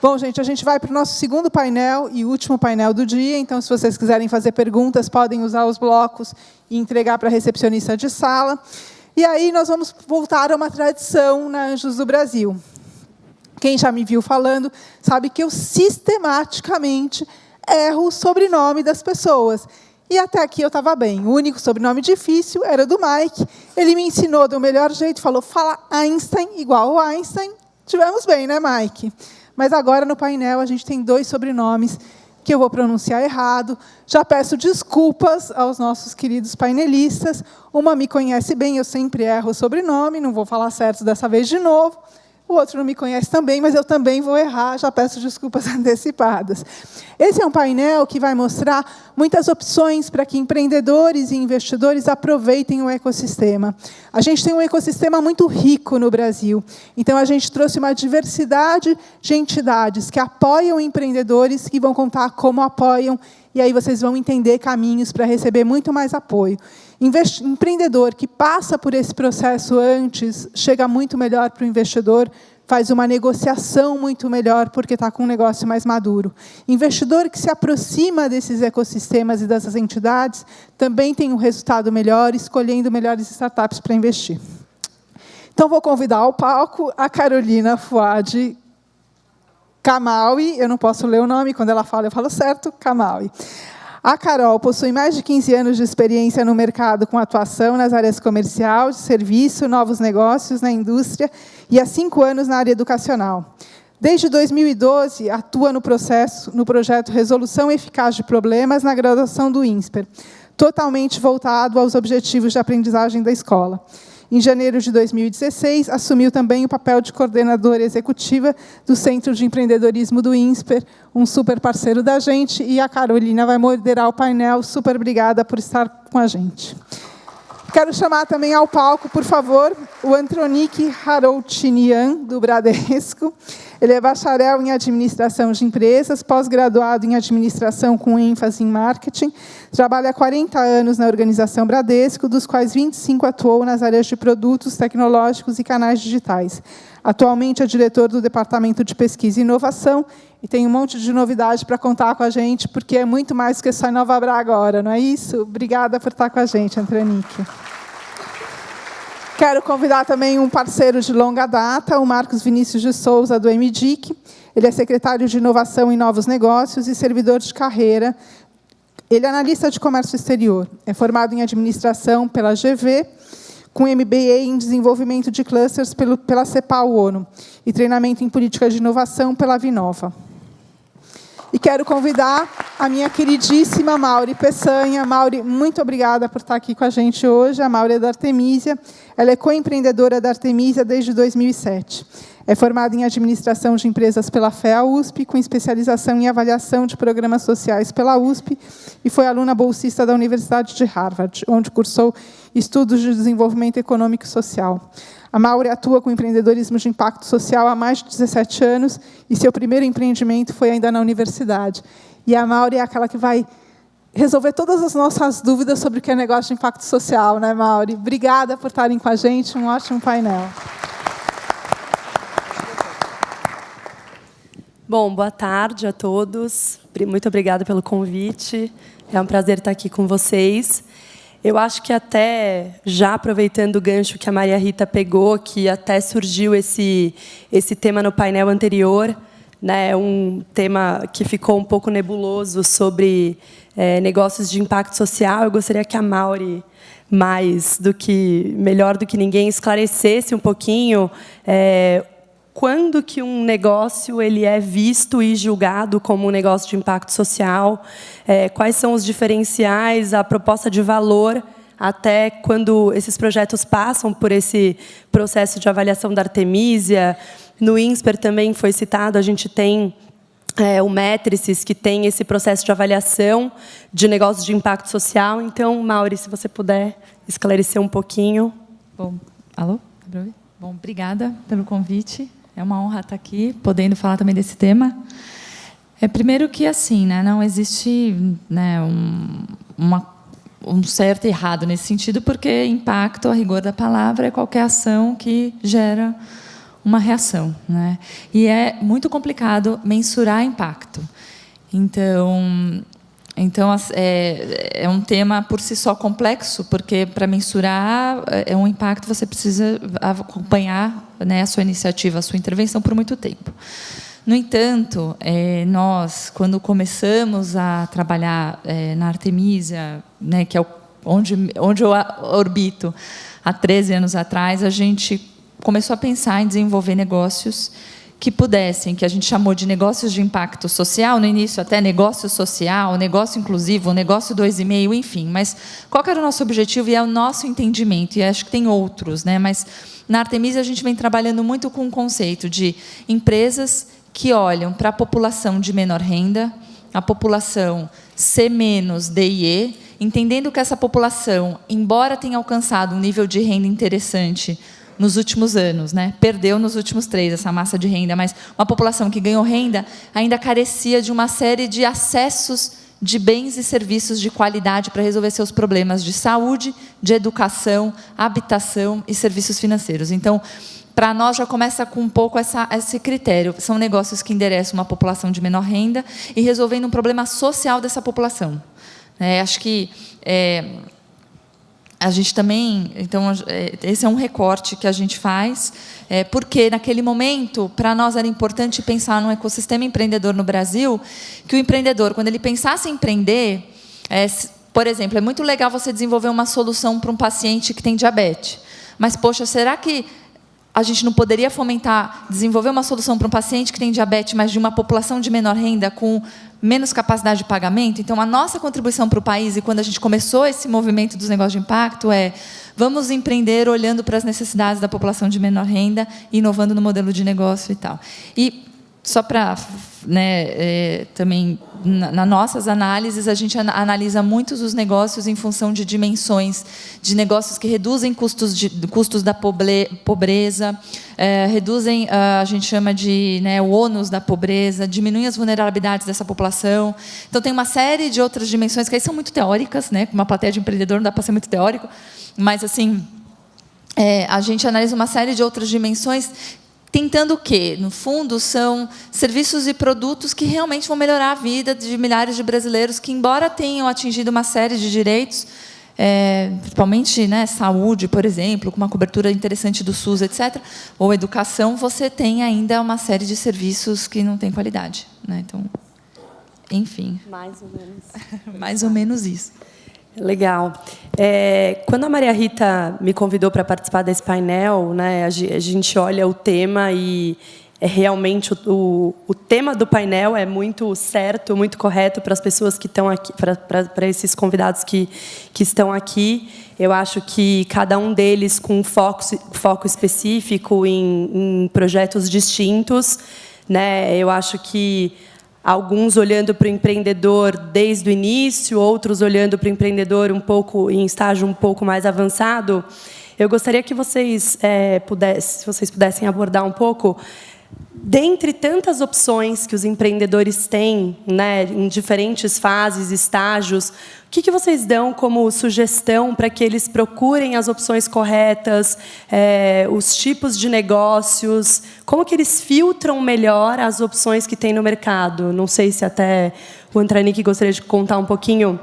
Bom, gente, a gente vai para o nosso segundo painel e último painel do dia. Então, se vocês quiserem fazer perguntas, podem usar os blocos e entregar para a recepcionista de sala. E aí nós vamos voltar a uma tradição na Anjos do Brasil. Quem já me viu falando sabe que eu sistematicamente erro o sobrenome das pessoas. E até aqui eu estava bem. O único sobrenome difícil era do Mike. Ele me ensinou do melhor jeito, falou, fala Einstein igual ao Einstein. Tivemos bem, né, Mike? Mas agora, no painel, a gente tem 2 sobrenomes que eu vou pronunciar errado. Já peço desculpas aos nossos queridos painelistas. Uma me conhece bem, eu sempre erro o sobrenome, não vou falar certo dessa vez de novo. O outro não me conhece também, mas eu também vou errar, já peço desculpas antecipadas. Esse é um painel que vai mostrar muitas opções para que empreendedores e investidores aproveitem o ecossistema. A gente tem um ecossistema muito rico no Brasil, então a gente trouxe uma diversidade de entidades que apoiam empreendedores, que vão contar como apoiam, e aí vocês vão entender caminhos para receber muito mais apoio. Empreendedor que passa por esse processo antes, chega muito melhor para o investidor, faz uma negociação muito melhor, porque está com um negócio mais maduro. Investidor que se aproxima desses ecossistemas e dessas entidades, também tem um resultado melhor, escolhendo melhores startups para investir. Então, vou convidar ao palco a Carolina Fuad Kamaui, eu não posso ler o nome, quando ela fala, eu falo certo, Kamaui. A Carol possui mais de 15 anos de experiência no mercado com atuação nas áreas comercial, de serviço, novos negócios na indústria e há 5 anos na área educacional. Desde 2012, atua no projeto Resolução Eficaz de Problemas na graduação do INSPER, totalmente voltado aos objetivos de aprendizagem da escola. Em janeiro de 2016, assumiu também o papel de coordenadora executiva do Centro de Empreendedorismo do INSPER, um super parceiro da gente, e a Carolina vai moderar o painel. Super obrigada por estar com a gente. Quero chamar também ao palco, por favor, o Antronic Haroutinian, do Bradesco. Ele é bacharel em Administração de Empresas, pós-graduado em Administração com ênfase em Marketing. Trabalha há 40 anos na organização Bradesco, dos quais 25 atuou nas áreas de produtos tecnológicos e canais digitais. Atualmente é diretor do Departamento de Pesquisa e Inovação e tem um monte de novidade para contar com a gente, porque é muito mais do que só Nova Bra agora, não é isso? Obrigada por estar com a gente, Antronic. Quero convidar também um parceiro de longa data, o Marcos Vinícius de Souza, do MDIC. Ele é secretário de Inovação e Novos Negócios e servidor de carreira. Ele é analista de comércio exterior. É formado em administração pela GV, com MBA em desenvolvimento de clusters pela CEPAL-ONU e treinamento em política de inovação pela Vinova. E quero convidar a minha queridíssima Mauri Peçanha. Mauri, muito obrigada por estar aqui com a gente hoje. A Mauri é da Artemisia. Ela é coempreendedora da Artemisia desde 2007. É formada em Administração de Empresas pela FEA-USP, com especialização em Avaliação de Programas Sociais pela USP, e foi aluna bolsista da Universidade de Harvard, onde cursou estudos de desenvolvimento econômico e social. A Mauri atua com empreendedorismo de impacto social há mais de 17 anos, e seu primeiro empreendimento foi ainda na universidade. E a Mauri é aquela que vai resolver todas as nossas dúvidas sobre o que é negócio de impacto social, né, Mauri? Obrigada por estarem com a gente, um ótimo painel. Bom, boa tarde a todos. Muito obrigada pelo convite. É um prazer estar aqui com vocês. Eu acho que até, já aproveitando o gancho que a Maria Rita pegou, que até surgiu esse tema no painel anterior, né, um tema que ficou um pouco nebuloso sobre negócios de impacto social. Eu gostaria que a Mauri, melhor do que ninguém, esclarecesse um pouquinho quando que um negócio ele é visto e julgado como um negócio de impacto social, quais são os diferenciais, a proposta de valor, até quando esses projetos passam por esse processo de avaliação da Artemisia. No INSPER também foi citado, a gente tem o Métrices, que tem esse processo de avaliação de negócios de impacto social. Então, Mauri, se você puder esclarecer um pouquinho. Bom, alô? Bom, obrigada pelo convite. É uma honra estar aqui, podendo falar também desse tema. Primeiro que, assim, né, não existe, né, um certo e errado nesse sentido, porque impacto, a rigor da palavra, é qualquer ação que gera uma reação, né? E é muito complicado mensurar impacto. Então é um tema por si só complexo, porque para mensurar um impacto você precisa acompanhar, né, a sua iniciativa, a sua intervenção por muito tempo. No entanto, nós, quando começamos a trabalhar na Artemisia, né, que é onde eu orbito há 13 anos atrás, a gente começou a pensar em desenvolver negócios que pudessem, que a gente chamou de negócios de impacto social, no início até negócio social, negócio inclusivo, negócio 2,5, enfim. Mas qual que era o nosso objetivo e é o nosso entendimento? E acho que tem outros, né? Mas na Artemisia a gente vem trabalhando muito com o conceito de empresas que olham para a população de menor renda, a população C-DIE, entendendo que essa população, embora tenha alcançado um nível de renda interessante nos últimos anos, né? Perdeu nos últimos 3 essa massa de renda, mas uma população que ganhou renda ainda carecia de uma série de acessos de bens e serviços de qualidade para resolver seus problemas de saúde, de educação, habitação e serviços financeiros. Então, para nós já começa com um pouco esse critério. São negócios que endereçam uma população de menor renda e resolvendo um problema social dessa população. Acho que a gente também, então, esse é um recorte que a gente faz, porque naquele momento, para nós era importante pensar num ecossistema empreendedor no Brasil, que o empreendedor, quando ele pensasse em empreender, por exemplo, é muito legal você desenvolver uma solução para um paciente que tem diabetes, mas, poxa, será que a gente não poderia fomentar, desenvolver uma solução para um paciente que tem diabetes, mas de uma população de menor renda, com menos capacidade de pagamento? Então, a nossa contribuição para o país, e quando a gente começou esse movimento dos negócios de impacto, vamos empreender olhando para as necessidades da população de menor renda, inovando no modelo de negócio e tal. E, só para, né, também, nas nossas análises, a gente analisa muitos os negócios em função de dimensões, de negócios que reduzem custos da pobreza, reduzem, a gente chama de, né, o ônus da pobreza, diminuem as vulnerabilidades dessa população. Então, tem uma série de outras dimensões que aí são muito teóricas, né, com uma plateia de empreendedor não dá para ser muito teórico, mas, assim, a gente analisa uma série de outras dimensões, tentando o quê? No fundo, são serviços e produtos que realmente vão melhorar a vida de milhares de brasileiros que, embora tenham atingido uma série de direitos, principalmente, né, saúde, por exemplo, com uma cobertura interessante do SUS, etc., ou educação, você tem ainda uma série de serviços que não têm qualidade, né? Então, enfim. Mais ou menos. Mais ou menos isso. Legal. Quando a Maria Rita me convidou para participar desse painel, né, a gente olha o tema e realmente o tema do painel é muito certo, muito correto para as pessoas que estão aqui, para esses convidados que estão aqui. Eu acho que cada um deles com um foco específico em projetos distintos, né? Eu acho que alguns olhando para o empreendedor desde o início, outros olhando para o empreendedor um pouco em estágio um pouco mais avançado. Eu gostaria que vocês pudessem abordar um pouco, dentre tantas opções que os empreendedores têm, né, em diferentes fases, estágios, o que vocês dão como sugestão para que eles procurem as opções corretas, os tipos de negócios, como que eles filtram melhor as opções que tem no mercado? Não sei se até o Antranik gostaria de contar um pouquinho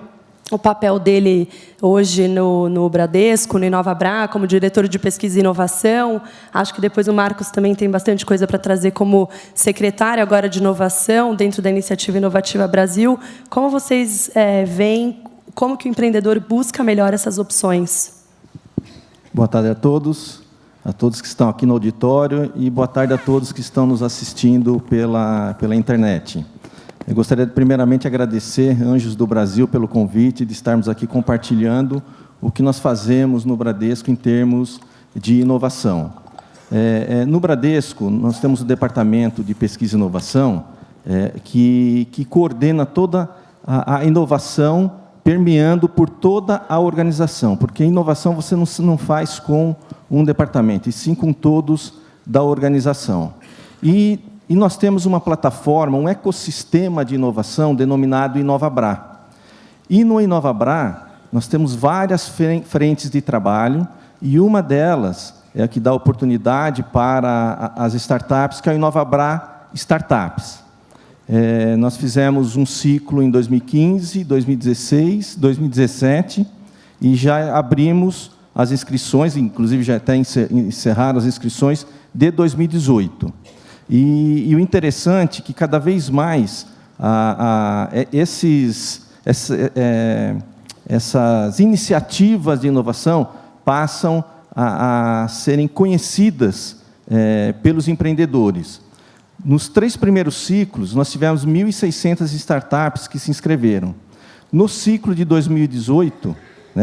o papel dele hoje no Bradesco, no InovaBrá, como diretor de pesquisa e inovação. Acho que depois o Marcos também tem bastante coisa para trazer como secretário agora de inovação dentro da Iniciativa Inovativa Brasil. Como vocês veem, como que o empreendedor busca melhor essas opções? Boa tarde a todos que estão aqui no auditório e boa tarde a todos que estão nos assistindo pela internet. Eu gostaria, primeiramente, de agradecer Anjos do Brasil pelo convite de estarmos aqui compartilhando o que nós fazemos no Bradesco em termos de inovação. No Bradesco, nós temos o Departamento de Pesquisa e Inovação, que coordena toda a inovação, permeando por toda a organização, porque inovação você não faz com um departamento, e sim com todos da organização. E nós temos uma plataforma, um ecossistema de inovação denominado InovaBrá. E no InovaBrá, nós temos várias frentes de trabalho, e uma delas é a que dá oportunidade para as startups, que é o Inovabra Startups. Nós fizemos um ciclo em 2015, 2016, 2017, e já abrimos as inscrições, inclusive já até encerraram as inscrições de 2018. E o interessante é que, cada vez mais, essas iniciativas de inovação passam a serem conhecidas pelos empreendedores. Nos 3 primeiros ciclos, nós tivemos 1.600 startups que se inscreveram. No ciclo de 2018,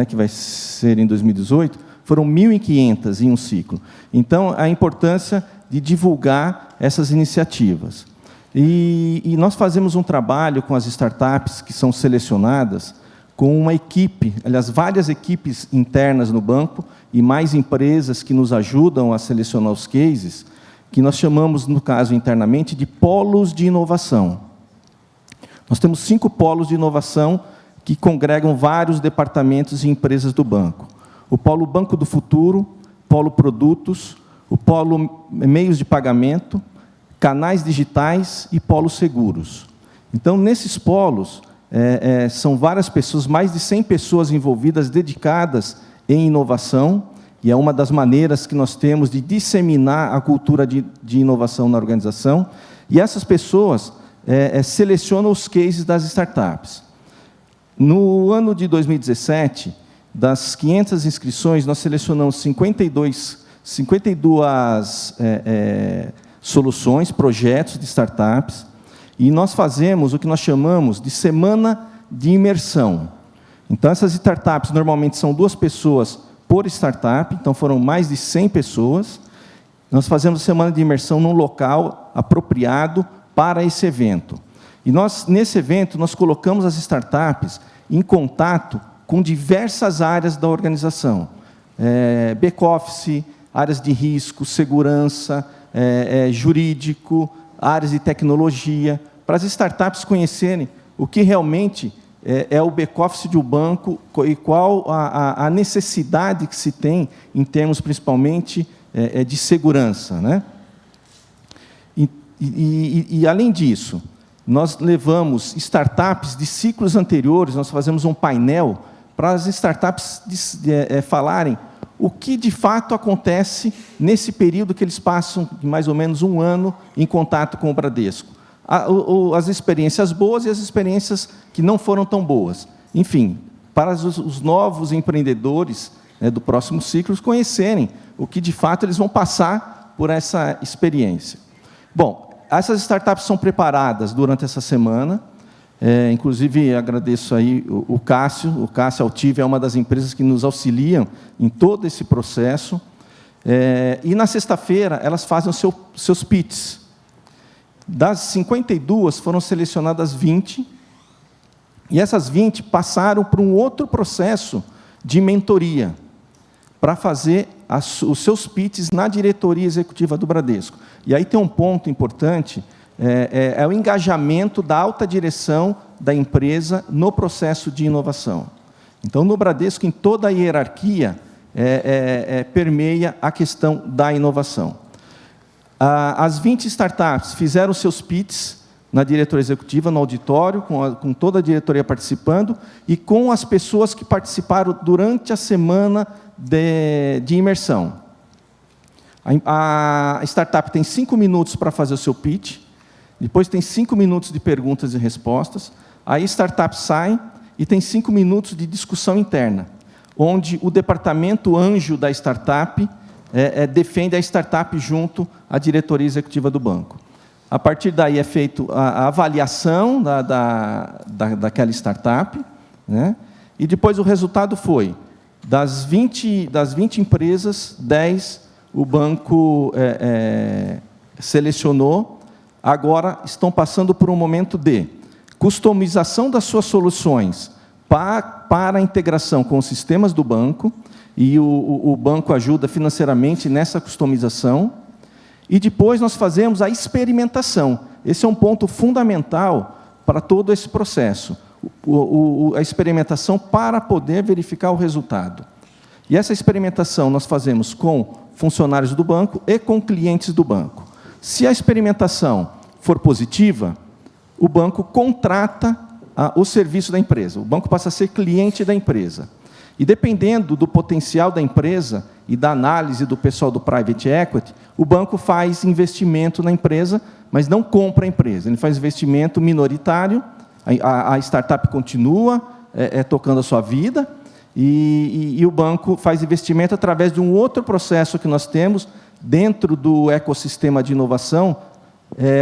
que vai ser em 2018, foram 1.500 em um ciclo. Então, a importância de divulgar essas iniciativas. E nós fazemos um trabalho com as startups que são selecionadas, com uma equipe, aliás, várias equipes internas no banco e mais empresas que nos ajudam a selecionar os cases, que nós chamamos, no caso, internamente, de polos de inovação. Nós temos 5 polos de inovação que congregam vários departamentos e empresas do banco. O polo Banco do Futuro, polo Produtos, o polo Meios de Pagamento, canais digitais e polos Seguros. Então, nesses polos, são várias pessoas, mais de 100 pessoas envolvidas, dedicadas em inovação, e é uma das maneiras que nós temos de disseminar a cultura de inovação na organização, e essas pessoas selecionam os cases das startups. No ano de 2017, das 500 inscrições, nós selecionamos 52 soluções, projetos de startups, e nós fazemos o que nós chamamos de semana de imersão. Então, essas startups normalmente são 2 pessoas por startup, então foram mais de 100 pessoas. Nós fazemos semana de imersão num local apropriado para esse evento. E nesse evento, nós colocamos as startups em contato com diversas áreas da organização. Back-office, áreas de risco, segurança, jurídico, áreas de tecnologia, para as startups conhecerem o que realmente é o back-office de um banco e qual a necessidade que se tem em termos, principalmente, de segurança, né? E, além disso, nós levamos startups de ciclos anteriores, nós fazemos um painel para as startups falarem o que, de fato, acontece nesse período que eles passam, de mais ou menos 1 ano, em contato com o Bradesco. As experiências boas e as experiências que não foram tão boas. Enfim, para os novos empreendedores do próximo ciclo conhecerem o que, de fato, eles vão passar por essa experiência. Bom, essas startups são preparadas durante essa semana. Inclusive, agradeço aí o Cássio. O Cássio Altive é uma das empresas que nos auxiliam em todo esse processo. E, na sexta-feira, elas fazem os seus pitches. Das 52, foram selecionadas 20, e essas 20 passaram por um outro processo de mentoria, para fazer os seus pitches na diretoria executiva do Bradesco. E aí tem um ponto importante, é o engajamento da alta direção da empresa no processo de inovação. Então, no Bradesco, em toda a hierarquia, permeia a questão da inovação. As 20 startups fizeram seus pitches na diretoria executiva, no auditório, com toda a diretoria participando, e com as pessoas que participaram durante a semana de imersão. A startup tem 5 minutos para fazer o seu pitch, depois tem 5 minutos de perguntas e respostas, aí a startup sai e tem 5 minutos de discussão interna, onde o departamento anjo da startup defende a startup junto à diretoria executiva do banco. A partir daí é feita a avaliação daquela startup, né? E depois o resultado foi, das 20 empresas, 10 o banco selecionou, agora estão passando por um momento de customização das suas soluções para a integração com os sistemas do banco, e o banco ajuda financeiramente nessa customização. E depois nós fazemos a experimentação. Esse é um ponto fundamental para todo esse processo. A experimentação para poder verificar o resultado. E essa experimentação nós fazemos com funcionários do banco e com clientes do banco. Se a experimentação for positiva, o banco contrata o serviço da empresa. O banco passa a ser cliente da empresa. E, dependendo do potencial da empresa e da análise do pessoal do Private Equity, o banco faz investimento na empresa, mas não compra a empresa. Ele faz investimento minoritário, a startup continua tocando a sua vida, e o banco faz investimento através de um outro processo que nós temos dentro do ecossistema de inovação,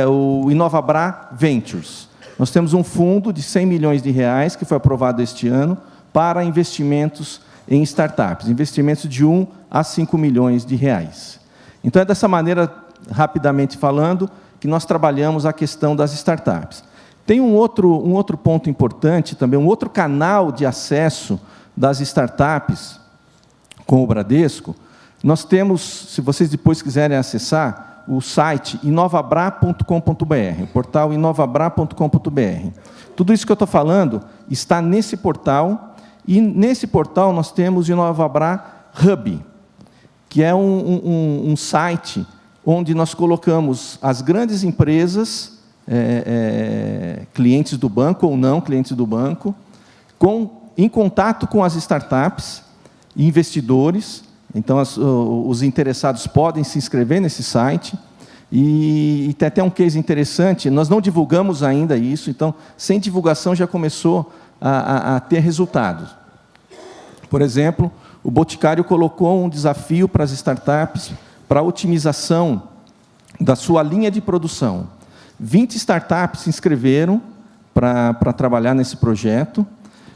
o Inovabra Ventures. Nós temos um fundo de 100 milhões de reais, que foi aprovado este ano, para investimentos em startups, investimentos de 1 a 5 milhões de reais. Então, é dessa maneira, rapidamente falando, que nós trabalhamos a questão das startups. Tem um outro ponto importante também, um outro canal de acesso das startups com o Bradesco. Nós temos, se vocês depois quiserem acessar, o site inovabra.com.br, o portal inovabra.com.br. Tudo isso que eu estou falando está nesse portal, e nesse portal nós temos o Inovabra Hub, que é um site onde nós colocamos as grandes empresas, clientes do banco ou não clientes do banco, em contato com as startups e investidores. Então, os interessados podem se inscrever nesse site. E tem até um case interessante, nós não divulgamos ainda isso, então, sem divulgação, já começou a ter resultados. Por exemplo, o Boticário colocou um desafio para as startups para a otimização da sua linha de produção. 20 startups se inscreveram para trabalhar nesse projeto.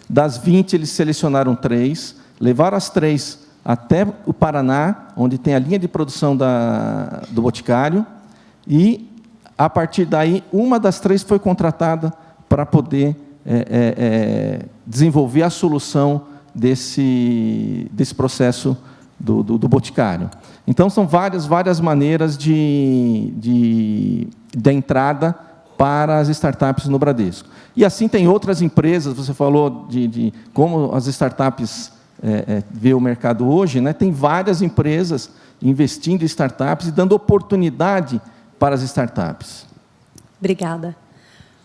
Das 20, eles selecionaram 3, levaram as 3 até o Paraná, onde tem a linha de produção do Boticário, e, a partir daí, uma das 3 foi contratada para poder desenvolver a solução desse processo do Boticário. Então, são várias maneiras de entrada para as startups no Bradesco. E assim tem outras empresas, você falou de como as startups vê o mercado hoje, né? Tem várias empresas investindo em startups e dando oportunidade para as startups. Obrigada.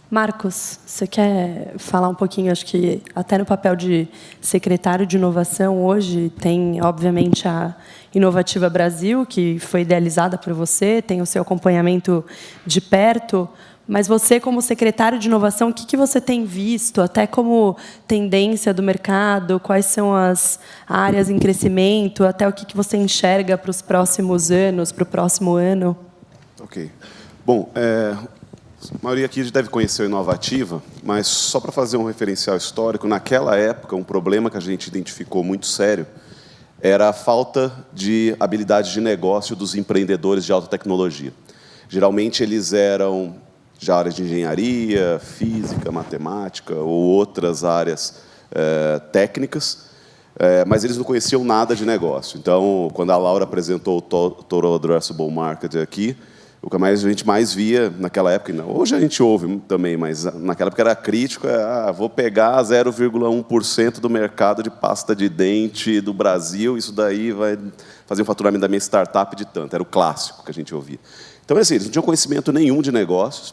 Marcos, você quer falar um pouquinho, acho que até no papel de secretário de inovação, hoje tem, obviamente, a Inovativa Brasil, que foi idealizada por você, tem o seu acompanhamento de perto, mas você, como secretário de inovação, o que você tem visto, até como tendência do mercado, quais são as áreas em crescimento, até o que você enxerga para os próximos anos, para o próximo ano? Ok. Bom, a maioria aqui deve conhecer o Inovativa, mas só para fazer um referencial histórico, naquela época, um problema que a gente identificou muito sério era a falta de habilidade de negócio dos empreendedores de alta tecnologia. Geralmente, eles eram de áreas de engenharia, física, matemática ou outras áreas técnicas, mas eles não conheciam nada de negócio. Então, quando a Laura apresentou o Total Addressable Market aqui, o que a gente mais via naquela época, hoje a gente ouve também, mas naquela época era crítico, vou pegar 0,1% do mercado de pasta de dente do Brasil, isso daí vai fazer um faturamento da minha startup de tanto. Era o clássico que a gente ouvia. Então, assim, eles não tinham conhecimento nenhum de negócios.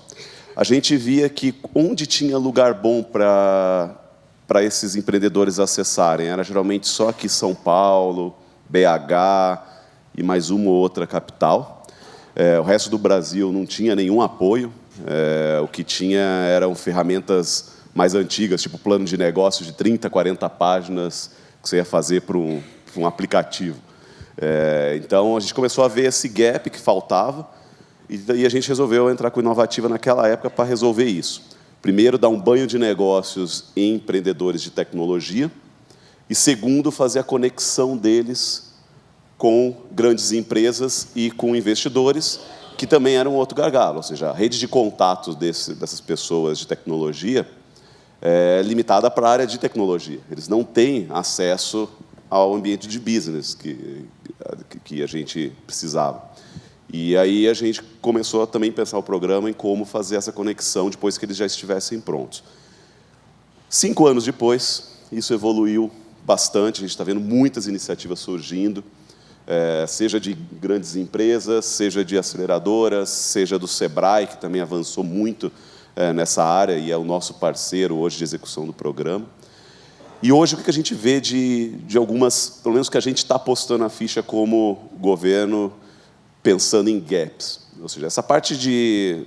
A gente via que onde tinha lugar bom para esses empreendedores acessarem, era geralmente só aqui São Paulo, BH e mais uma ou outra capital. O resto do Brasil não tinha nenhum apoio. O que tinha eram ferramentas mais antigas, tipo plano de negócio de 30, 40 páginas que você ia fazer para um aplicativo. Então, a gente começou a ver esse gap que faltava, e a gente resolveu entrar com a Inovativa naquela época para resolver isso. Primeiro, dar um banho de negócios em empreendedores de tecnologia, e segundo, fazer a conexão deles com grandes empresas e com investidores, que também era um outro gargalo. Ou seja, a rede de contatos dessas pessoas de tecnologia é limitada para a área de tecnologia. Eles não têm acesso ao ambiente de business que a gente precisava. E aí a gente começou a também pensar o programa em como fazer essa conexão depois que eles já estivessem prontos. 5 anos depois, isso evoluiu bastante, a gente está vendo muitas iniciativas surgindo. seja de grandes empresas, seja de aceleradoras, seja do Sebrae, que também avançou muito nessa área e é o nosso parceiro hoje de execução do programa. E hoje o que a gente vê de algumas, pelo menos que a gente está apostando a ficha como governo, pensando em gaps. Ou seja, essa parte de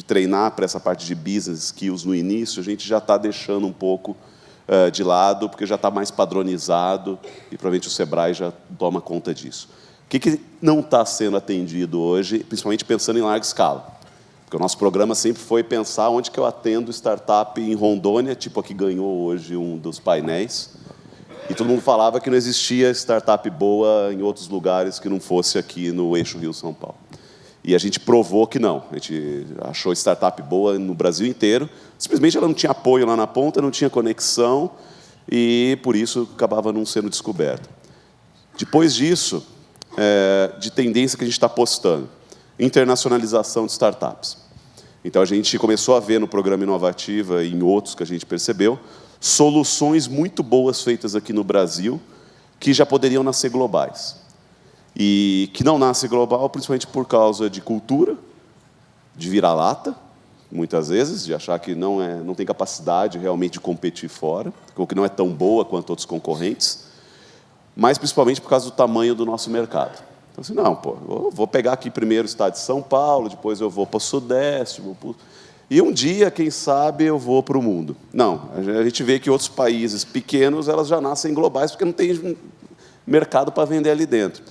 treinar para essa parte de business skills no início, a gente já está deixando um pouco de lado, porque já está mais padronizado e provavelmente o Sebrae já toma conta disso. O que não está sendo atendido hoje, principalmente pensando em larga escala? Porque o nosso programa sempre foi pensar onde que eu atendo startup em Rondônia, tipo a que ganhou hoje um dos painéis, e todo mundo falava que não existia startup boa em outros lugares que não fosse aqui no eixo Rio-São Paulo. E a gente provou que não. A gente achou startup boa no Brasil inteiro, simplesmente ela não tinha apoio lá na ponta, não tinha conexão, e por isso acabava não sendo descoberta. Depois disso, de tendência que a gente está apostando, internacionalização de startups. Então, a gente começou a ver no programa Inovativa e em outros que a gente percebeu, soluções muito boas feitas aqui no Brasil que já poderiam nascer globais. E que não nasce global principalmente por causa de cultura, de vira-lata, muitas vezes, de achar que não tem capacidade realmente de competir fora, ou que não é tão boa quanto outros concorrentes, mas principalmente por causa do tamanho do nosso mercado. Então, assim, não, pô, eu vou pegar aqui primeiro o estado de São Paulo, depois eu vou para o Sudeste, e um dia, quem sabe, eu vou para o mundo. Não, a gente vê que outros países pequenos, elas já nascem globais, porque não tem mercado para vender ali dentro.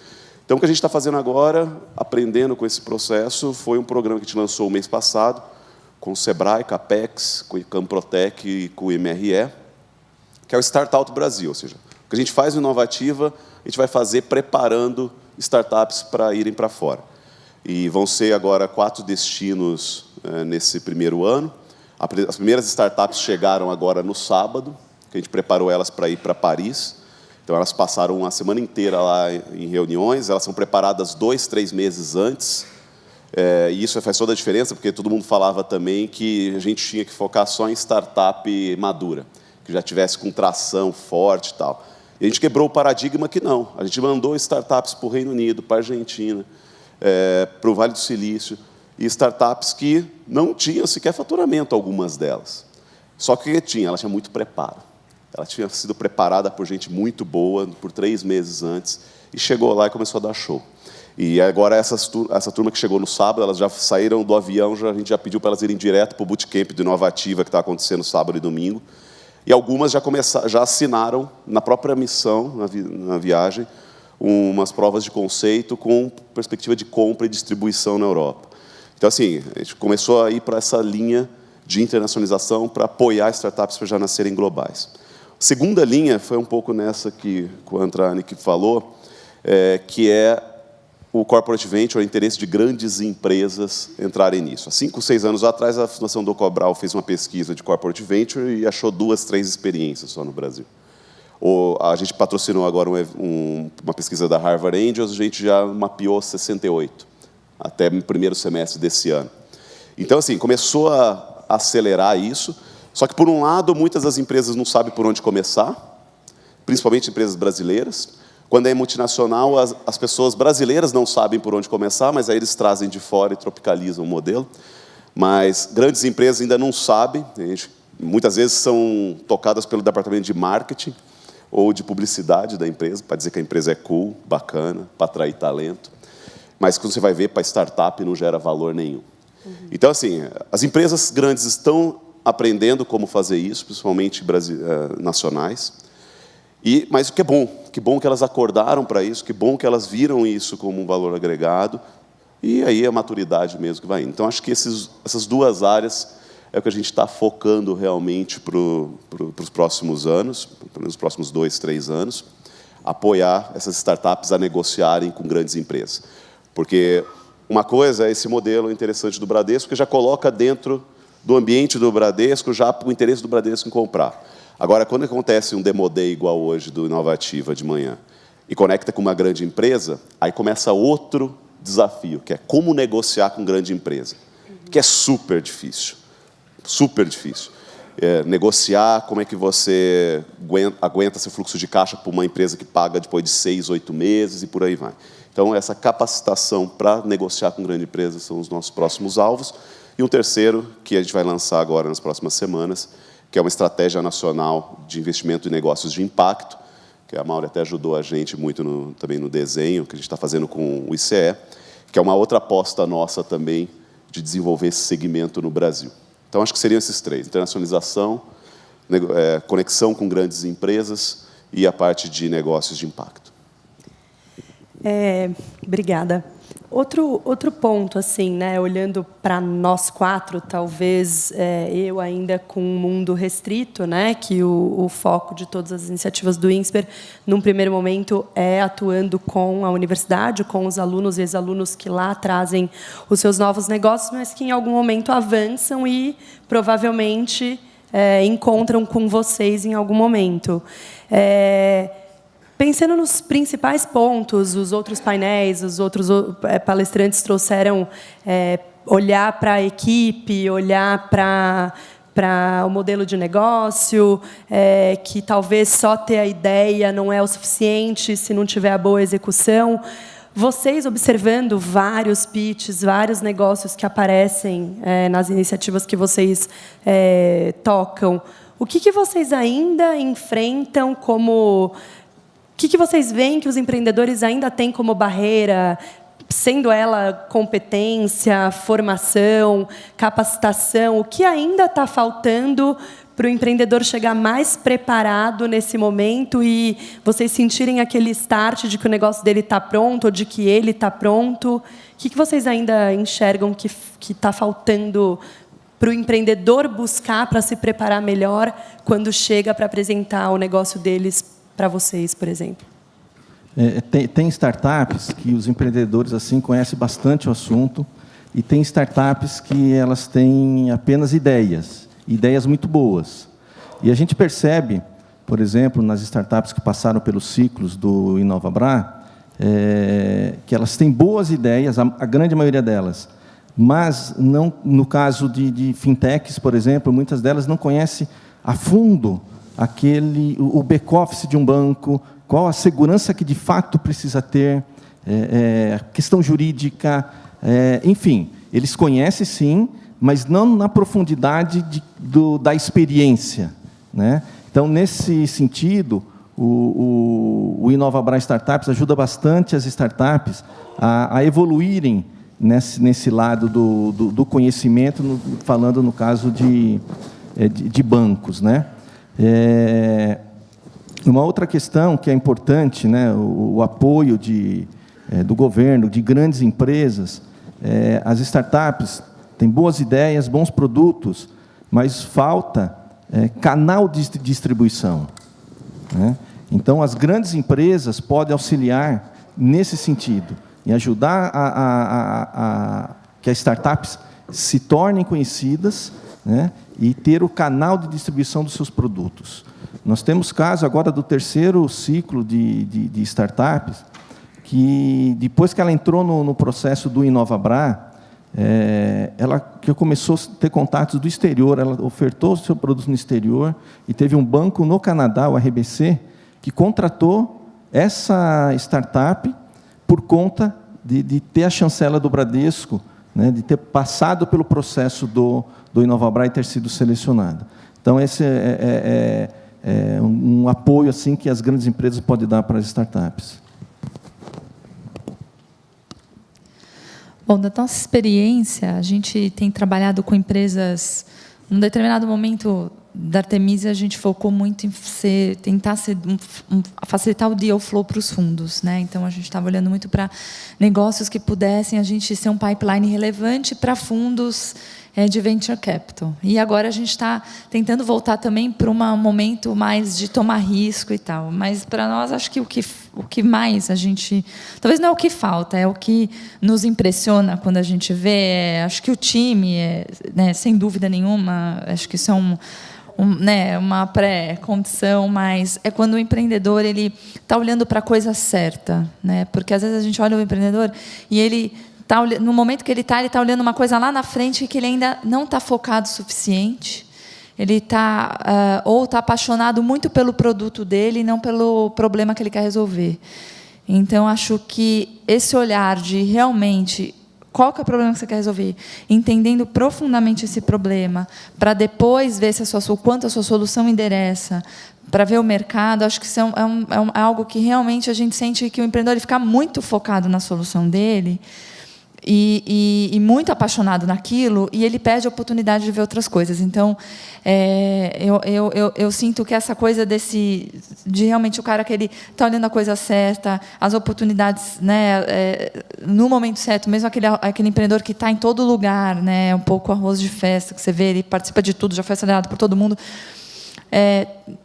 Então, o que a gente está fazendo agora, aprendendo com esse processo, foi um programa que a gente lançou o mês passado, com o Sebrae, com a Apex, com o Camprotec e com o MRE, que é o Startup Brasil, ou seja, o que a gente faz no Inovativa, a gente vai fazer preparando startups para irem para fora. E vão ser agora 4 destinos nesse primeiro ano. As primeiras startups chegaram agora no sábado, que a gente preparou elas para ir para Paris. Então, elas passaram uma semana inteira lá em reuniões, elas são preparadas 2, 3 meses antes. E isso faz toda a diferença, porque todo mundo falava também que a gente tinha que focar só em startup madura, que já tivesse com tração forte e tal. E a gente quebrou o paradigma que não. A gente mandou startups para o Reino Unido, para a Argentina, para o Vale do Silício, e startups que não tinham sequer faturamento, algumas delas. Só que ela tinha muito preparo. Ela tinha sido preparada por gente muito boa, por 3 meses antes, e chegou lá e começou a dar show. E agora essa turma que chegou no sábado, elas já saíram do avião, a gente já pediu para elas irem direto para o bootcamp do Inovativa, que está acontecendo sábado e domingo. E algumas já assinaram, na própria missão, na viagem, umas provas de conceito com perspectiva de compra e distribuição na Europa. Então, assim, a gente começou a ir para essa linha de internacionalização para apoiar startups para já nascerem globais. A segunda linha foi um pouco nessa que o Andranik falou, que é o Corporate Venture, o interesse de grandes empresas entrarem nisso. Há 5, 6 anos atrás, a Fundação do Cobral fez uma pesquisa de Corporate Venture e achou 2, 3 experiências só no Brasil. A gente patrocinou agora uma pesquisa da Harvard Angels, a gente já mapeou 68, até no primeiro semestre desse ano. Então, assim, começou a acelerar isso, só que, por um lado, muitas das empresas não sabem por onde começar, principalmente empresas brasileiras. Quando é multinacional, as pessoas brasileiras não sabem por onde começar, mas aí eles trazem de fora e tropicalizam o modelo. Mas grandes empresas ainda não sabem, muitas vezes são tocadas pelo departamento de marketing ou de publicidade da empresa, para dizer que a empresa é cool, bacana, para atrair talento. Mas quando você vai ver, para startup não gera valor nenhum. Então, assim, as empresas grandes estão aprendendo como fazer isso, principalmente nacionais. Mas que bom que elas acordaram para isso, que bom que elas viram isso como um valor agregado, e aí é a maturidade mesmo que vai indo. Então, acho que essas 2 áreas é o que a gente está focando realmente para os próximos anos, pelo menos os próximos 2, 3 anos, apoiar essas startups a negociarem com grandes empresas. Porque uma coisa é esse modelo interessante do Bradesco, que já coloca dentro do ambiente do Bradesco, já o interesse do Bradesco em comprar. Agora, quando acontece um demo day igual hoje do Inovativa de manhã e conecta com uma grande empresa, aí começa outro desafio, que é como negociar com grande empresa, que é super difícil. Super difícil. negociar, como é que você aguenta seu fluxo de caixa para uma empresa que paga depois de 6, 8 meses e por aí vai. Então, essa capacitação para negociar com grande empresa são os nossos próximos alvos. E um terceiro, que a gente vai lançar agora nas próximas semanas, que é uma estratégia nacional de investimento em negócios de impacto, que a Mauri até ajudou a gente muito também no desenho, que a gente está fazendo com o ICE, que é uma outra aposta nossa também de desenvolver esse segmento no Brasil. Então, acho que seriam esses três: internacionalização, conexão com grandes empresas e a parte de negócios de impacto. Obrigada. Outro ponto, assim, né, olhando para nós quatro, talvez eu ainda com um mundo restrito, né, que o foco de todas as iniciativas do INSPER, num primeiro momento, é atuando com a universidade, com os alunos e ex-alunos que lá trazem os seus novos negócios, mas que em algum momento avançam e provavelmente encontram com vocês em algum momento. Pensando nos principais pontos, os outros painéis, os outros palestrantes trouxeram olhar para a equipe, olhar para o modelo de negócio, que talvez só ter a ideia não é o suficiente se não tiver a boa execução. Vocês, observando vários pitches, vários negócios que aparecem nas iniciativas que vocês tocam, o que vocês ainda enfrentam como... O que vocês veem que os empreendedores ainda têm como barreira, sendo ela competência, formação, capacitação? O que ainda está faltando para o empreendedor chegar mais preparado nesse momento e vocês sentirem aquele start de que o negócio dele está pronto ou de que ele está pronto? O que vocês ainda enxergam que está faltando para o empreendedor buscar para se preparar melhor quando chega para apresentar o negócio deles para vocês, por exemplo? Tem startups que os empreendedores assim conhecem bastante o assunto e tem startups que elas têm apenas ideias muito boas. E a gente percebe, por exemplo, nas startups que passaram pelos ciclos do InovaBra, que elas têm boas ideias, a grande maioria delas, mas não, no caso de fintechs, por exemplo, muitas delas não conhecem a fundo o back-office de um banco, qual a segurança que de fato precisa ter, questão jurídica, enfim, eles conhecem sim, mas não na profundidade da experiência, né? Então, nesse sentido, o InovaBra Startups ajuda bastante as startups a evoluírem nesse lado do conhecimento, falando no caso de bancos, né? Uma outra questão que é importante, né, o apoio do governo, de grandes empresas. As startups têm boas ideias, bons produtos, mas falta canal de distribuição, né? Então, as grandes empresas podem auxiliar nesse sentido, em ajudar que as startups se tornem conhecidas, né, e ter o canal de distribuição dos seus produtos. Nós temos caso agora do terceiro ciclo de startups, que depois que ela entrou no processo do InovaBra, ela que começou a ter contatos do exterior, ela ofertou o seu produto no exterior, e teve um banco no Canadá, o RBC, que contratou essa startup por conta de ter a chancela do Bradesco, né, de ter passado pelo processo do InovaBra e ter sido selecionada. Então, esse é um apoio assim que as grandes empresas podem dar para as startups. Bom, da nossa experiência, a gente tem trabalhado com empresas. Num determinado momento da Artemisia, a gente focou muito em tentar facilitar o deal flow para os fundos, né? Então, a gente estava olhando muito para negócios que pudessem a gente ser um pipeline relevante para fundos de venture capital. E agora a gente está tentando voltar também para um momento mais de tomar risco e tal. Mas, para nós, acho que o que mais a gente... Talvez não é o que falta, é o que nos impressiona quando a gente vê. Acho que o time, né, sem dúvida nenhuma, acho que isso é né, uma pré-condição, mas é quando o empreendedor ele está olhando para a coisa certa, né? Porque às vezes a gente olha o empreendedor e ele no momento que ele está olhando uma coisa lá na frente que ele ainda não está focado o suficiente, ele está ou está apaixonado muito pelo produto dele e não pelo problema que ele quer resolver. Então, acho que esse olhar de realmente qual que é o problema que você quer resolver, entendendo profundamente esse problema, para depois ver se o quanto a sua solução endereça, para ver o mercado, acho que isso é algo que realmente a gente sente que o empreendedor ele fica muito focado na solução dele, e muito apaixonado naquilo, e ele perde a oportunidade de ver outras coisas. Então, eu sinto que essa coisa de realmente o cara que ele está olhando a coisa certa, as oportunidades, né, no momento certo, mesmo aquele empreendedor que está em todo lugar, né, um pouco arroz de festa, que você vê, ele participa de tudo, já foi acelerado por todo mundo.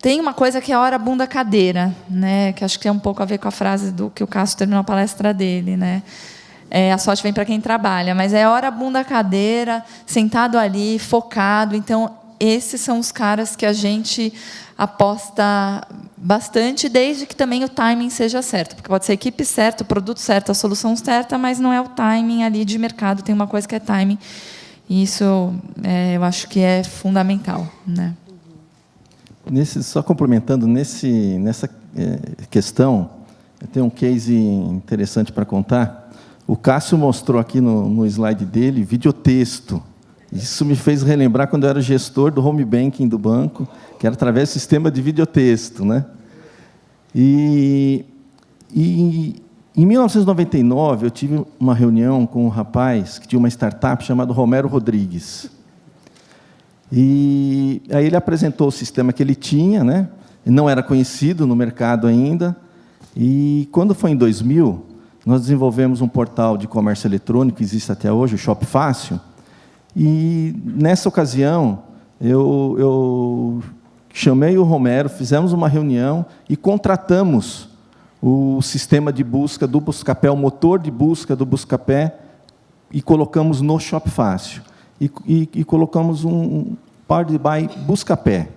Tem uma coisa que é a hora bunda cadeira, né, que acho que tem um pouco a ver com a frase do que o Cássio terminou a palestra dele, né? A sorte vem para quem trabalha, mas é hora bunda cadeira, sentado ali, focado. Então, esses são os caras que a gente aposta bastante, desde que também o timing seja certo. Porque pode ser a equipe certa, o produto certo, a solução certa, mas não é o timing ali de mercado. Tem uma coisa que é timing. E isso eu acho que é fundamental, né? Só complementando, nessa questão, eu tenho um case interessante para contar. O Cássio mostrou aqui no slide dele videotexto. Isso me fez relembrar quando eu era gestor do home banking do banco, que era através do sistema de videotexto, né? E em 1999, eu tive uma reunião com um rapaz que tinha uma startup chamada Romero Rodrigues. E aí ele apresentou o sistema que ele tinha, né? Não era conhecido no mercado ainda. E quando foi em 2000, nós desenvolvemos um portal de comércio eletrônico, que existe até hoje, o Shop Fácil. E, nessa ocasião, eu chamei o Romero, fizemos uma reunião e contratamos o sistema de busca do Buscapé, o motor de busca do Buscapé, e colocamos no Shop Fácil. E colocamos um Powered by Buscapé.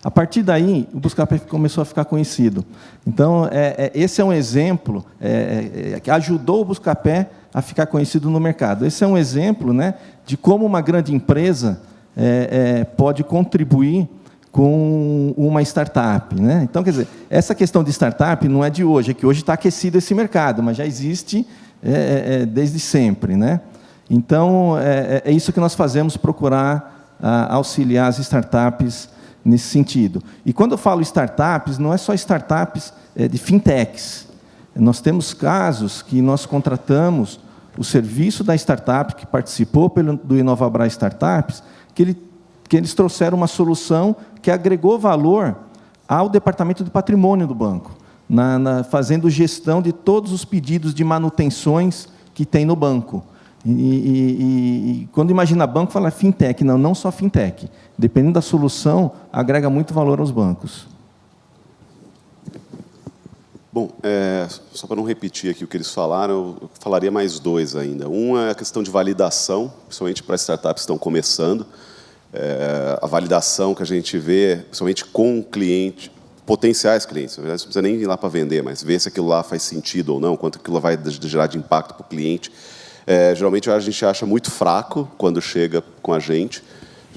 A partir daí, o Buscapé começou a ficar conhecido. Então, esse é um exemplo que ajudou o Buscapé a ficar conhecido no mercado. Esse é um exemplo, né, de como uma grande empresa pode contribuir com uma startup, né? Então, quer dizer, essa questão de startup não é de hoje, é que hoje está aquecido esse mercado, mas já existe desde sempre, né? Então, é isso que nós fazemos, procurar auxiliar as startups nesse sentido. E quando eu falo startups, não é só startups de fintechs. Nós temos casos que nós contratamos o serviço da startup que participou do Inovabras Startups, que eles trouxeram uma solução que agregou valor ao departamento de patrimônio do banco, fazendo gestão de todos os pedidos de manutenções que tem no banco. E quando imagina banco, fala fintech. Não só fintech. Dependendo da solução, agrega muito valor aos bancos. Bom, só para não repetir aqui o que eles falaram, eu falaria mais dois ainda. Um é a questão de validação, principalmente para startups que estão começando. A validação que a gente vê, principalmente com potenciais clientes. Na verdade, não precisa nem ir lá para vender, mas ver se aquilo lá faz sentido ou não, quanto aquilo vai gerar de impacto para o cliente. Geralmente, a gente acha muito fraco quando chega com a gente.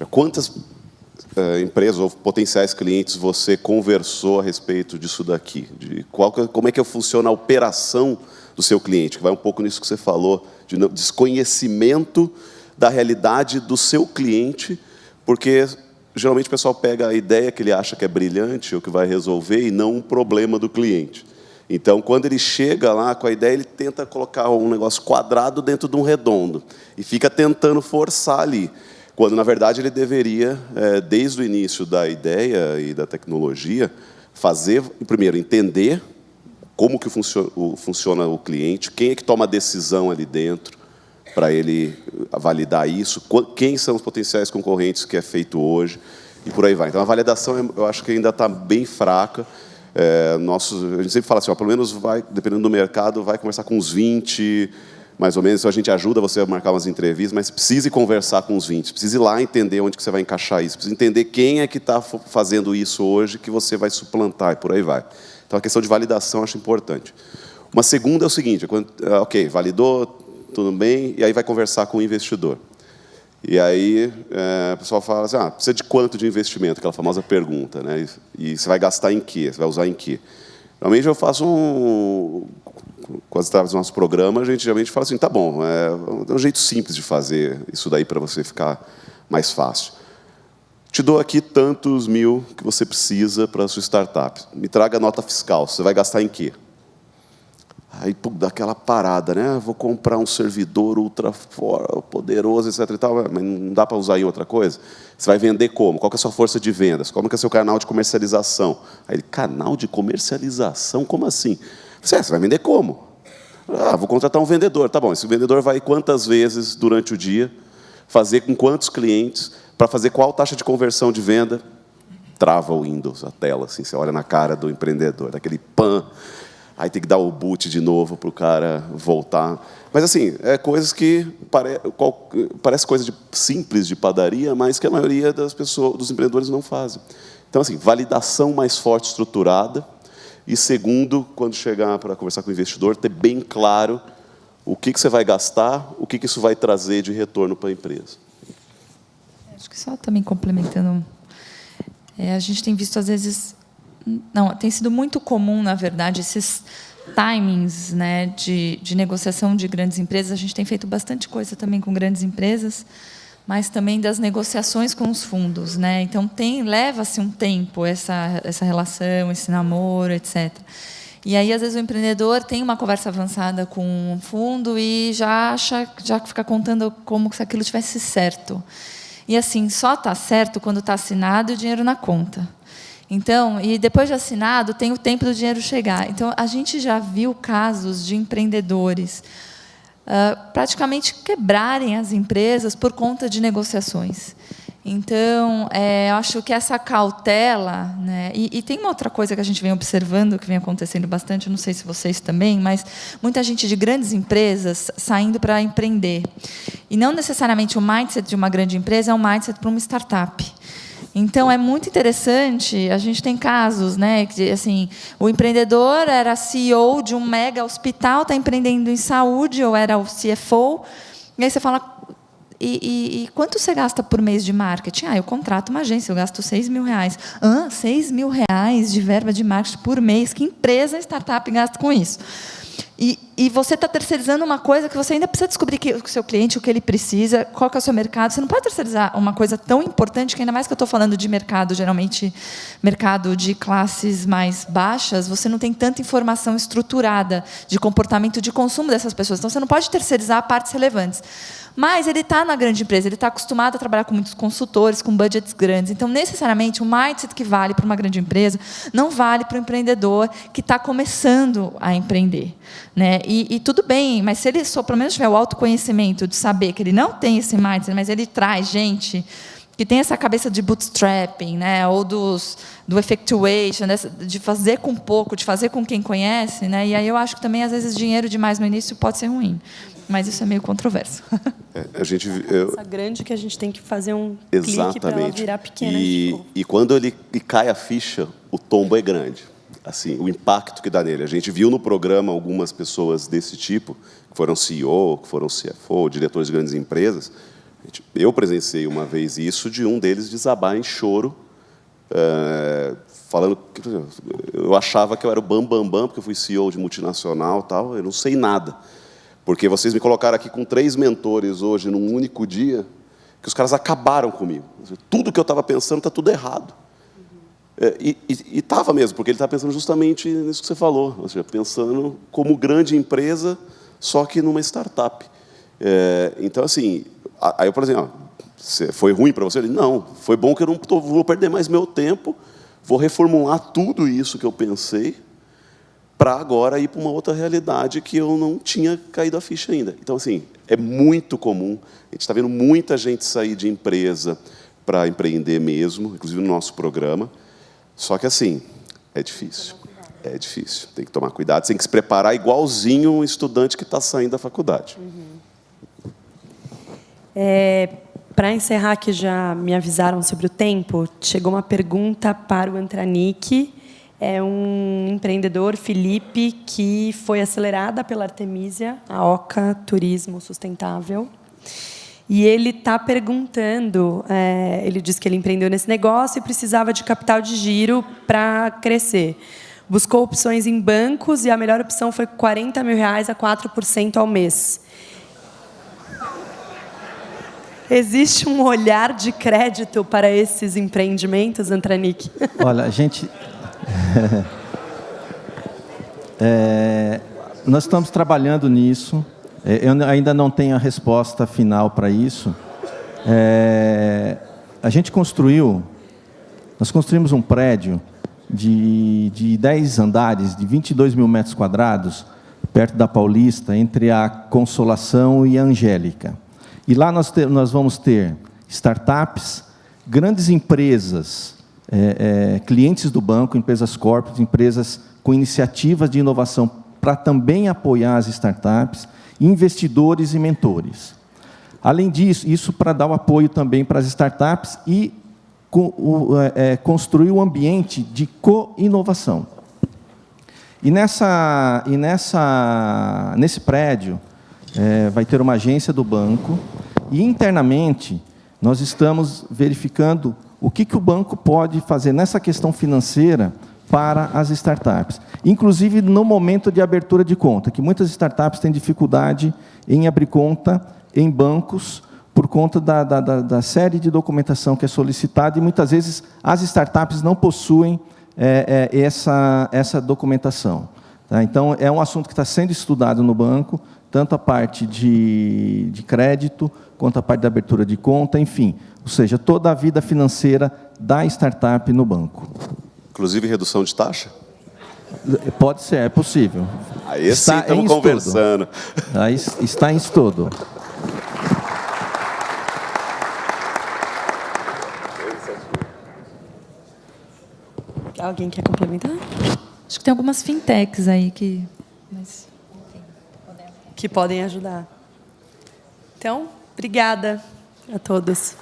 Quantas empresas ou potenciais clientes você conversou a respeito disso daqui? Como é que funciona a operação do seu cliente? Que vai um pouco nisso que você falou, de desconhecimento da realidade do seu cliente, porque, geralmente, o pessoal pega a ideia que ele acha que é brilhante ou que vai resolver e não um problema do cliente. Então, quando ele chega lá com a ideia, ele tenta colocar um negócio quadrado dentro de um redondo e fica tentando forçar ali, quando, na verdade, ele deveria, desde o início da ideia e da tecnologia, primeiro, entender como que funciona o cliente, quem é que toma a decisão ali dentro para ele validar isso, quem são os potenciais concorrentes que é feito hoje, e por aí vai. Então, a validação, eu acho que ainda está bem fraca. A gente sempre fala assim, pelo menos dependendo do mercado, vai conversar com uns 20, mais ou menos. Então, a gente ajuda você a marcar umas entrevistas, mas precise conversar com uns 20, precise ir lá entender onde que você vai encaixar isso, precisa entender quem é que está fazendo isso hoje que você vai suplantar, e por aí vai. Então, a questão de validação eu acho importante. Uma segunda é o seguinte, ok, validou, tudo bem, e aí vai conversar com o investidor. E aí o pessoal fala assim, precisa de quanto de investimento? Aquela famosa pergunta, né? E você vai gastar em quê? Você vai usar em quê? Realmente eu faço quando você traz o nosso programa, a gente geralmente fala assim, tá bom, é um jeito simples de fazer isso daí para você ficar mais fácil. Te dou aqui tantos mil que você precisa para a sua startup. Me traga a nota fiscal. Você vai gastar em quê? Aí, dá aquela parada, né? Vou comprar um servidor ultra poderoso, etc. E tal, mas não dá para usar em outra coisa? Você vai vender como? Qual que é a sua força de vendas? Como que é o seu canal de comercialização? Aí ele, canal de comercialização? Como assim? Você vai vender como? Vou contratar um vendedor. Tá bom, esse vendedor vai quantas vezes durante o dia? Fazer com quantos clientes? Para fazer qual taxa de conversão de venda? Trava o Windows, a tela, assim, você olha na cara do empreendedor, daquele pan, aí tem que dar o boot de novo para o cara voltar. Mas, assim, coisas que parece coisa simples de padaria, mas que a maioria das pessoas, dos empreendedores não fazem. Então, assim, validação mais forte, estruturada, e segundo, quando chegar para conversar com o investidor, ter bem claro o que você vai gastar, o que isso vai trazer de retorno para a empresa. Acho que só também complementando, a gente tem visto às vezes, tem sido muito comum, na verdade, esses timings, né, de negociação de grandes empresas. A gente tem feito bastante coisa também com grandes empresas, mas também das negociações com os fundos, né? Então leva-se um tempo essa relação, esse namoro, etc. E aí, às vezes, o empreendedor tem uma conversa avançada com um fundo e já fica contando como se aquilo tivesse certo. E, assim, só está certo quando está assinado e o dinheiro na conta. Então, e depois de assinado, tem o tempo do dinheiro chegar. Então, a gente já viu casos de empreendedores praticamente quebrarem as empresas por conta de negociações. Então, eu acho que essa cautela, né, e tem uma outra coisa que a gente vem observando, que vem acontecendo bastante, eu não sei se vocês também, mas muita gente de grandes empresas saindo para empreender. E não necessariamente o mindset de uma grande empresa é um mindset para uma startup. Então, é muito interessante, a gente tem casos, né, que, assim, o empreendedor era CEO de um mega hospital, está empreendendo em saúde, ou era o CFO, e aí você fala... E quanto você gasta por mês de marketing? Eu contrato uma agência, eu gasto R$6.000. 6 mil reais de verba de marketing por mês? Que empresa, startup gasta com isso? E você está terceirizando uma coisa que você ainda precisa descobrir o seu cliente, o que ele precisa, qual que é o seu mercado. Você não pode terceirizar uma coisa tão importante, que ainda mais que eu estou falando de mercado, geralmente mercado de classes mais baixas, você não tem tanta informação estruturada de comportamento de consumo dessas pessoas. Então, você não pode terceirizar partes relevantes. Mas ele está na grande empresa, ele está acostumado a trabalhar com muitos consultores, com budgets grandes. Então, necessariamente, o mindset que vale para uma grande empresa não vale para o empreendedor que está começando a empreender, né? E tudo bem, mas se ele só, pelo menos, tiver o autoconhecimento de saber que ele não tem esse mindset, mas ele traz gente que tem essa cabeça de bootstrapping, né, ou do effectuation, de fazer com pouco, de fazer com quem conhece, né? E aí eu acho que também, às vezes, dinheiro demais no início pode ser ruim. Mas isso é meio controverso. Essa grande que a gente tem que fazer um clique para ela virar pequena. E quando ele cai a ficha, o tombo é grande. Assim, o impacto que dá nele. A gente viu no programa algumas pessoas desse tipo, que foram CEO, que foram CFO, diretores de grandes empresas. Eu presenciei uma vez isso, de um deles desabar em choro, falando que eu achava que eu era o bambambam, porque eu fui CEO de multinacional, tal, eu não sei nada. Porque vocês me colocaram aqui com 3 mentores hoje, num único dia, que os caras acabaram comigo. Tudo que eu estava pensando está tudo errado. E estava mesmo, porque ele está pensando justamente nisso que você falou, ou seja, pensando como grande empresa, só que numa startup. Então, assim, aí eu falei assim, foi ruim para você? Ele, não, foi bom que eu não vou perder mais meu tempo, vou reformular tudo isso que eu pensei, para agora ir para uma outra realidade que eu não tinha caído a ficha ainda. Então, assim, é muito comum, a gente está vendo muita gente sair de empresa para empreender mesmo, inclusive no nosso programa, só que, assim, é difícil. É difícil, tem que tomar cuidado, tem que se preparar igualzinho um estudante que está saindo da faculdade. Para encerrar, que já me avisaram sobre o tempo, chegou uma pergunta para o Antranik. É um empreendedor, Felipe, que foi acelerada pela Artemisia, a Oca Turismo Sustentável. E ele está perguntando, ele disse que ele empreendeu nesse negócio e precisava de capital de giro para crescer. Buscou opções em bancos e a melhor opção foi R$40 mil a 4% ao mês. Existe um olhar de crédito para esses empreendimentos, Antranik? Olha, a gente... nós estamos trabalhando nisso. Eu ainda não tenho a resposta final para isso. Nós construímos um prédio de 10 andares, de 22 mil metros quadrados, perto da Paulista, entre a Consolação e a Angélica. E lá nós vamos ter startups, grandes empresas, clientes do banco, empresas corporate, empresas com iniciativas de inovação para também apoiar as startups, investidores e mentores. Além disso, isso para dar o apoio também para as startups e construir um ambiente de co-inovação. Nesse prédio, vai ter uma agência do banco e, internamente, nós estamos verificando o que o banco pode fazer nessa questão financeira para as startups. Inclusive, no momento de abertura de conta, que muitas startups têm dificuldade em abrir conta em bancos por conta da série de documentação que é solicitada e, muitas vezes, as startups não possuem essa documentação. Tá? Então, é um assunto que está sendo estudado no banco, tanto a parte de crédito, quanto a parte da abertura de conta, enfim. Ou seja, toda a vida financeira da startup no banco. Inclusive redução de taxa? Pode ser, é possível. Aí sim estamos conversando. Aí está em estudo. Alguém quer complementar? Acho que tem algumas fintechs aí que... que podem ajudar. Então, obrigada a todos.